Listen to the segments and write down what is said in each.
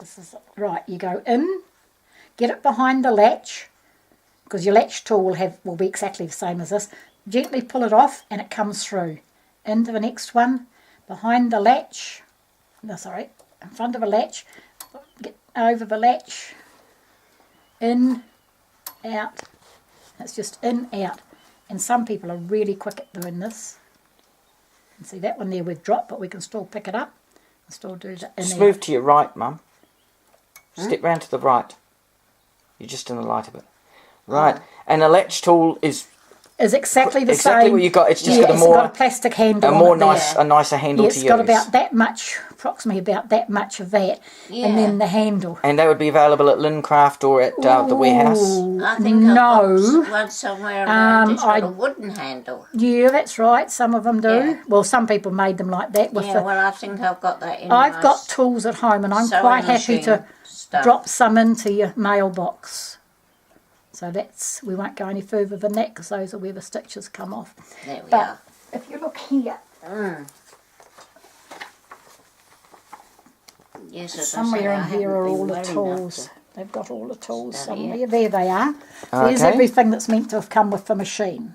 This is right. You go in, get it behind the latch, because your latch tool will be exactly the same as this. Gently pull it off, and it comes through into the next one, behind the latch. No, sorry, in front of a latch. Get over the latch, in, out. It's just in, out. And some people are really quick at doing this. And see that one there we've dropped, but we can still pick it up and still do the in. Just move to your right, Mum. Step round to the right. You're just in the light of it. Right. And a latch tool is exactly the same. Exactly what you got. It's just got a more, got a plastic handle. A nicer handle to use. It's got about that much, approximately about that much of that, and then the handle. And that would be available at Lincraft or at the warehouse. I think no. I've got one somewhere around. It's got a wooden handle. Yeah, that's right. Some of them do. Yeah. Well, some people made them like that. With well, I think I've got that in. I've got tools at home, and I'm quite happy to drop some into your mailbox. So we won't go any further than that, because those are where the stitches come off. There we are. If you look here, yes, somewhere in here are all the tools. They've got all the tools somewhere. There they are. There's everything that's meant to have come with the machine.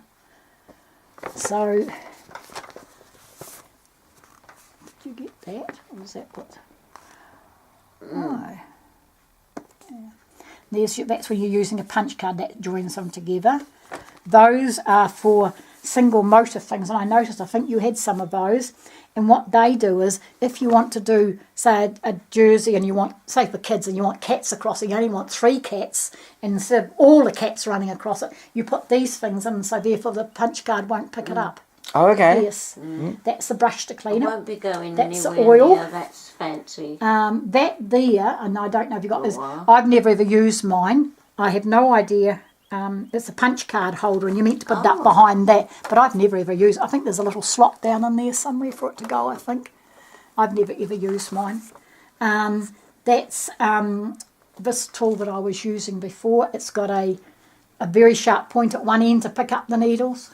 So, did you get that? Or was that what? No. Yeah. That's when you're using a punch card that joins them together. Those are for single motor things, and I noticed, I think you had some of those. And what they do is, if you want to do, say, a jersey, and you want, say for kids, and you want cats across it, you only want 3 cats, and instead of all the cats running across it, you put these things in, so therefore the punch card won't pick it up. Oh, okay. Yes. That's the brush to clean it. Won't be going that's anywhere the oil. near, that's fancy. That there, and I don't know if you got this, I've never ever used mine. I have no idea. It's a punch card holder, and you're meant to put that behind that, but I've never ever used it. I think there's a little slot down in there somewhere for it to go, I think. I've never ever used mine. That's this tool that I was using before. It's got a very sharp point at one end to pick up the needles.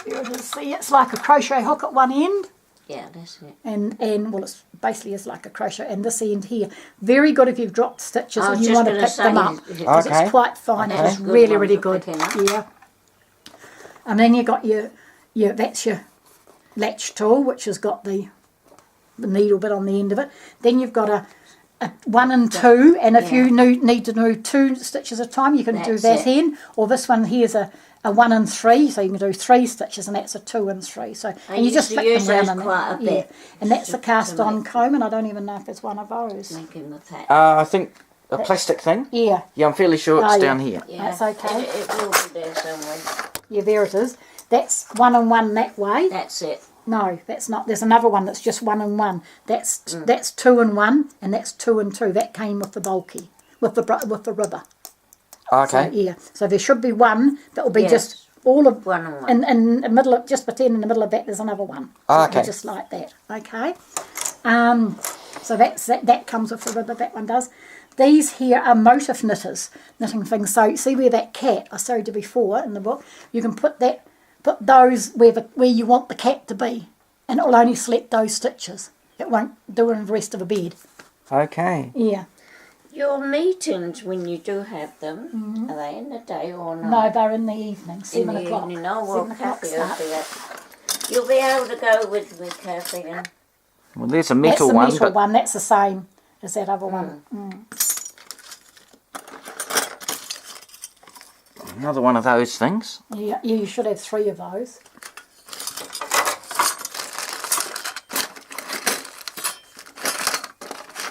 There it is. See, it's like a crochet hook at one end. Yeah, that's it. And well, it's basically is like a crochet. And this end here, very good if you've dropped stitches and you want to pick them up, because it's quite fine. It's really, really good. Yeah. And then you got your that's your latch tool, which has got the needle bit on the end of it. Then you've got a 1 and 2, and if you need to do 2 stitches at a time, you can do that end. Or this one here's a 1 and 3, so you can do 3 stitches, and that's a 2 and 3. So and you just flick them around, and and that's a cast-on comb, and I don't even know if it's one of those. I think a plastic thing. Yeah. Yeah, I'm fairly sure it's down here. Yeah. That's okay. It will be there somewhere. Yeah, there it is. That's 1 and 1 that way. That's it. No, that's not. There's another one that's just 1 and 1. That's 2 and 1, and that's 2 and 2. That came with the bulky, with the rubber. Okay. So, yeah. So there should be one that will be just all of 1 and 1. In the middle of, just pretend in the middle of that there's another one. So okay. Just like that. Okay. So that comes with the rubber. That one does. These here are motif knitting things. So see where that cat I showed you before in the book. You can put those where you want the cat to be, and it will only select those stitches. It won't do it in the rest of the bed. Okay. Yeah. Your meetings, when you do have them, are they in the day or not? No, they're in the evening, 7 o'clock. Evening. Oh, well, Kathy will do that. You'll be able to go with me, Kathy. And well, there's a metal one. That's the metal one. That's the same as that other one. Another one of those things. Yeah, you should have 3 of those.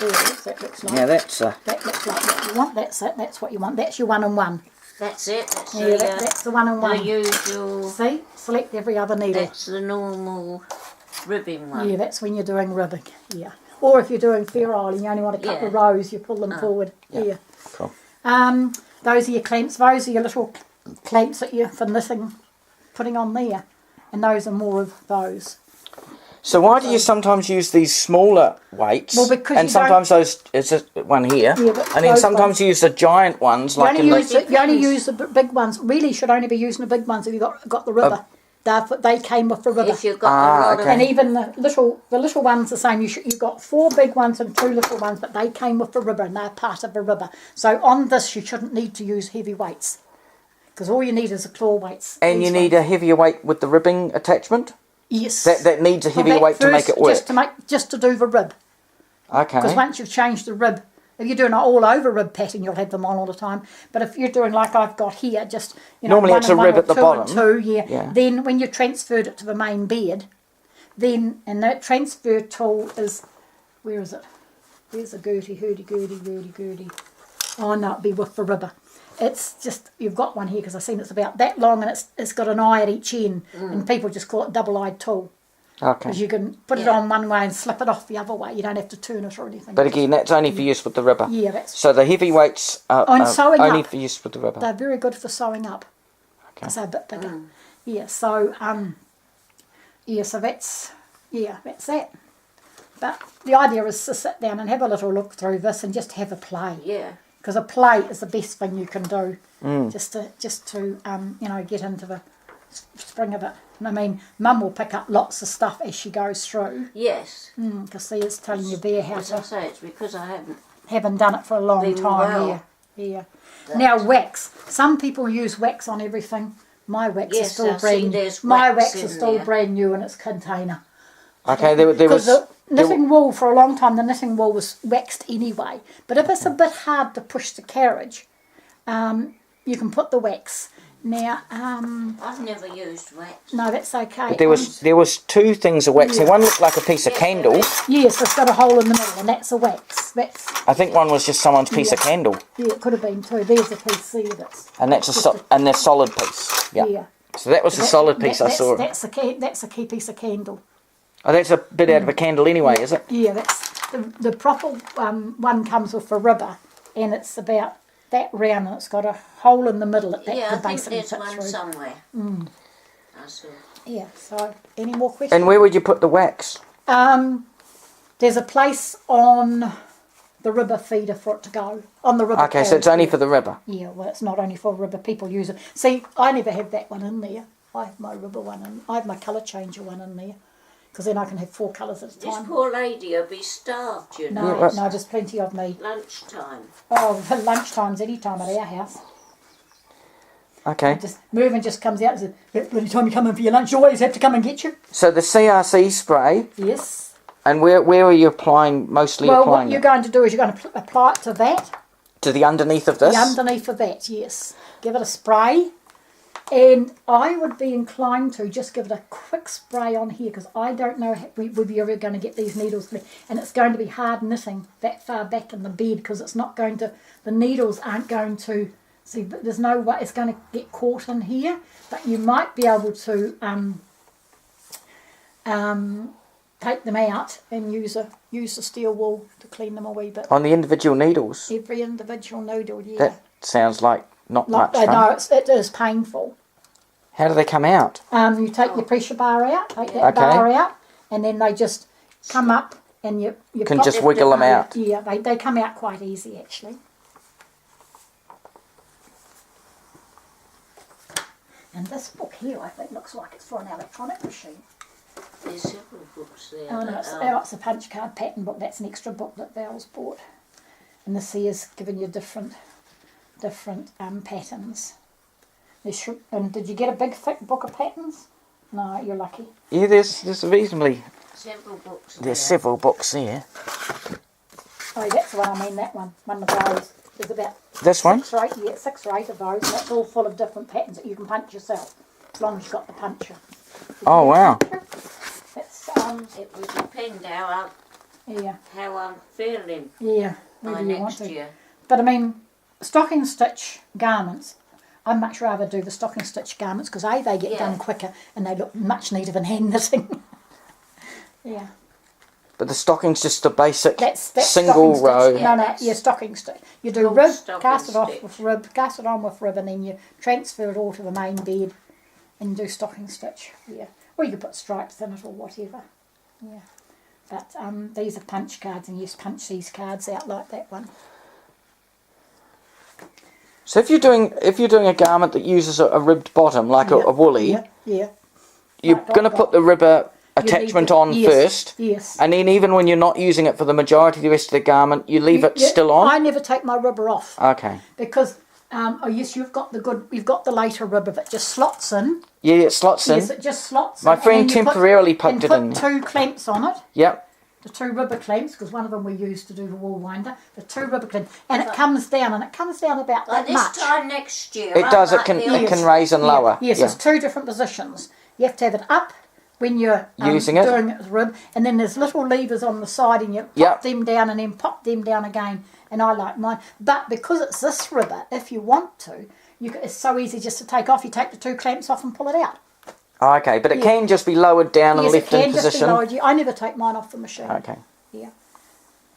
There it is. That looks like. Yeah, that's. That looks like what you want. That's it. That's what you want. That's your 1 and 1. That's it. That's that's the 1 and 1. The usual. See, select every other needle. That's the normal ribbing one. Yeah, that's when you're doing ribbing. Yeah. Or if you're doing ferrule and you only want a couple of rows, you pull them forward. Yeah. Cool. Those are your clamps. Those are your little clamps that you're for knitting, putting on there, and those are more of those. So why do you sometimes use these smaller weights? Well, because and sometimes those it's a one here, and then sometimes you use the giant ones. You only use the big ones. Really, should only be using the big ones if you've got the rubber. They came with the ribber. If you've got a lot of... And even the little ones the same. You got 4 big ones and 2 little ones, but they came with the ribber and they're part of the ribber. So on this you shouldn't need to use heavy weights, because all you need is the claw weights. And you need a heavier weight with the ribbing attachment? Yes. That needs a heavier weight to make it work? Just to do the rib. Okay. Because once you've changed the rib, if you're doing an all-over rib pattern, you'll have them on all the time. But if you're doing like I've got here, just, normally one it's and a one rib or at the 2 bottom. and 2, yeah. Then when you transferred it to the main bed, and that transfer tool is, where is it? There's a gertie. Oh no, it'd be with the ribber. It's just, you've got one here because I've seen it's about that long, and it's got an eye at each end, and people just call it double-eyed tool. Okay. Because you can put it on one way and slip it off the other way. You don't have to turn it or anything. But again, that's only for use with the ribber. Yeah, that's... So the heavy weights are only for use with the ribber. They're very good for sewing up. Okay. Because they're a bit bigger. Yeah, so, so that's that. But the idea is to sit down and have a little look through this and just have a play. Yeah. Because a play is the best thing you can do. Just to get into the spring of it. And I mean, Mum will pick up lots of stuff as she goes through. Yes. Because she is telling you there how to... As I say, it's because I haven't done it for a long time. Yeah. Now wax. Some people use wax on everything. My wax is still brand new. My wax is still brand new in its container. Okay, there was... the knitting wool, for a long time, the knitting wool was waxed anyway. But if it's a bit hard to push the carriage, you can put the wax. Now, I've never used wax. No, that's okay. But there was 2 things of wax. One looked like a piece of candle. Yes, it's got a hole in the middle, and that's a wax. I think one was just someone's piece of candle. Yeah, it could have been 2. There's a piece there that's... And that's and they're solid piece. Yeah. So that was the solid piece I saw. That's a key piece of candle. Oh, that's a bit out of a candle anyway, is it? Yeah, that's the proper one comes with a ribber, and it's about that round, and it's got a hole in the middle that I basically think there's one somewhere. I saw. Yeah. So, any more questions? And where would you put the wax? There's a place on the ribber feeder for it to go on the ribber. Okay, so it's only for the ribber. Yeah, well, it's not only for ribber. People use it. See, I never have that one in there. I have my ribber one, and I have my colour changer one in there. Because then I can have 4 colours at a time. This poor lady will be starved, you know. No, there's plenty of me. Lunchtime. Oh, lunchtime's any time at our house. Okay. Mervyn just comes out and says, "Any time you come in for your lunch, you always have to come and get you." So the CRC spray. Yes. And where are you applying? Well, what you're going to do is you're going to apply it to that. To the underneath of this. The underneath of that, yes. Give it a spray. And I would be inclined to just give it a quick spray on here, because I don't know whether you're ever going to get these needles, and it's going to be hard knitting that far back in the bed, because it's not going to, the needles aren't going to, see, there's no way it's going to get caught in here, but you might be able to take them out and use the steel wool to clean them a wee bit. On the individual needles? Every individual needle, yeah. That sounds like not much fun. No, it is painful. How do they come out? You take your pressure bar out, take that bar out, and then they just come up, and you can just wiggle them out. Yeah, they come out quite easy, actually. And this book here, I think, looks like it's for an electronic machine. There's several books there. Oh no, it's a punch card pattern book. That's an extra book that Val's bought. And this here is giving you different patterns. And did you get a big thick book of patterns? No, you're lucky. Yeah, there's reasonably... Several books There's several books here. Oh, that's the one I mean, that one. One of those. There's about... This one? 6 or 8 of those. And that's all full of different patterns that you can punch yourself, as long as you've got the puncher. Oh, wow. It's, it would depend how I'm feeling by next year. But I mean, stocking stitch garments, I'd much rather do the stocking stitch garments, because A, they get done quicker, and they look much neater than hand knitting. Yeah. But the stocking's just a basic that's single row. No, stocking stitch. You do rib, cast it off with rib, cast it on with rib, and then you transfer it all to the main bed and do stocking stitch. Yeah. Or you could put stripes in it or whatever. Yeah. But these are punch cards, and you just punch these cards out like that one. So if you're doing a garment that uses a ribbed bottom, like a woolly, you're going to put the ribber attachment on first. Yes. And then even when you're not using it for the majority of the rest of the garment, you leave it still on? I never take my ribber off. Okay. Because, oh yes, you've got the later ribber that just slots in. Yeah, it slots in. Yes, it just slots in. My friend temporarily poked it in. And put 2 clamps on it. Yep. The 2 rubber clamps, because one of them we used to do the wool winder. The 2 rubber clamps, and it comes down, and it comes down about like that much. This time next year. It does. It can raise and lower. Yes, it's 2 different positions. You have to have it up when you're using it, doing it with rib, and then there's little levers on the side, and you pop them down, and then pop them down again. And I like mine, but because it's this ribber, if you want to, it's so easy just to take off. You take the 2 clamps off and pull it out. Okay, but it can just be lowered down and left in position. Just be lowered. I never take mine off the machine. Okay. Yeah.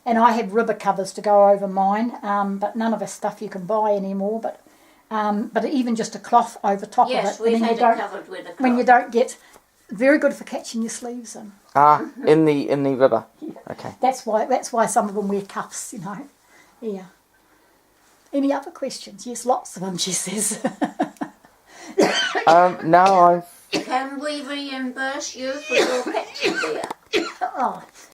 And I had ribber covers to go over mine, but none of the stuff you can buy anymore. But even just a cloth over top of it. Yes, we've had it covered with a cloth. When you don't get, very good for catching your sleeves in. In the ribber. Yeah. Okay. That's why some of them wear cuffs, you know. Yeah. Any other questions? Yes, lots of them, she says. No, Can we reimburse you for your pets, dear? Oh,